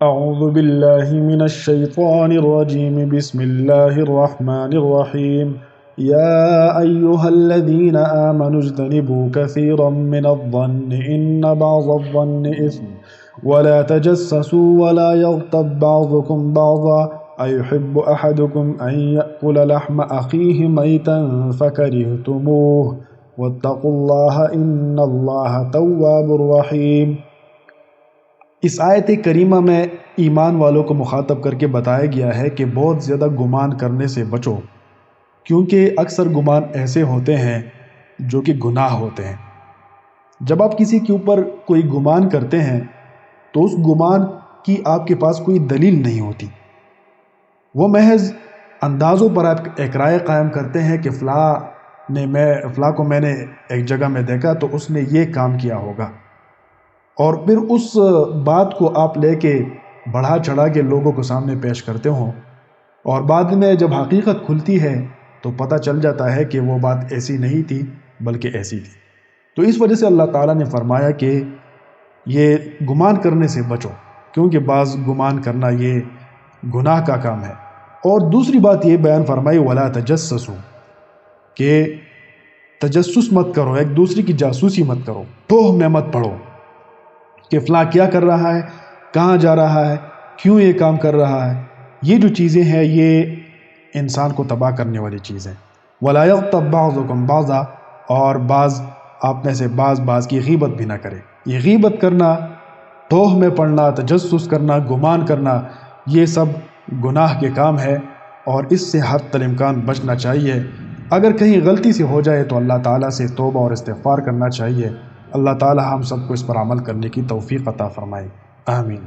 أعوذ بالله من الشيطان الرجيم بسم الله الرحمن الرحيم يا أيها الذين آمنوا اجتنبوا كثيرا من الظن إن بعض الظن إثم ولا تجسسوا ولا يغتب بعضكم بعضا أيحب أحدكم أن يأكل لحم أخيه ميتا فكرهتموه واتقوا الله إن الله تواب رحيم۔ اس آیت کریمہ میں ایمان والوں کو مخاطب کر کے بتایا گیا ہے کہ بہت زیادہ گمان کرنے سے بچو، کیونکہ اکثر گمان ایسے ہوتے ہیں جو کہ گناہ ہوتے ہیں۔ جب آپ کسی کے اوپر کوئی گمان کرتے ہیں تو اس گمان کی آپ کے پاس کوئی دلیل نہیں ہوتی، وہ محض اندازوں پر آپ ایک رائے قائم کرتے ہیں کہ فلاں کو میں نے ایک جگہ میں دیکھا تو اس نے یہ کام کیا ہوگا، اور پھر اس بات کو آپ لے کے بڑھا چڑھا کے لوگوں کو سامنے پیش کرتے ہوں، اور بعد میں جب حقیقت کھلتی ہے تو پتہ چل جاتا ہے کہ وہ بات ایسی نہیں تھی بلکہ ایسی تھی۔ تو اس وجہ سے اللہ تعالیٰ نے فرمایا کہ یہ گمان کرنے سے بچو، کیونکہ بعض گمان کرنا یہ گناہ کا کام ہے۔ اور دوسری بات یہ بیان فرمائی وَلَا تَجَسَّسُوا، کہ تجسس مت کرو، ایک دوسرے کی جاسوسی مت کرو، توہ میں مت پڑھو کہ فلاں کیا کر رہا ہے، کہاں جا رہا ہے، کیوں یہ کام کر رہا ہے۔ یہ جو چیزیں ہیں یہ انسان کو تباہ کرنے والی چیزیں۔ وَلَا يَغْتَبْ بَعْضُكُمْ بَعْضًا، اور بعض آپ میں سے بعض کی غیبت بھی نہ کرے۔ یہ غیبت کرنا، توہ میں پڑھنا، تجسس کرنا، گمان کرنا، یہ سب گناہ کے کام ہے، اور اس سے حد الامکان بچنا چاہیے۔ اگر کہیں غلطی سے ہو جائے تو اللہ تعالیٰ سے توبہ اور استغفار کرنا چاہیے۔ اللہ تعالیٰ ہم سب کو اس پر عمل کرنے کی توفیق عطا فرمائے، آمین۔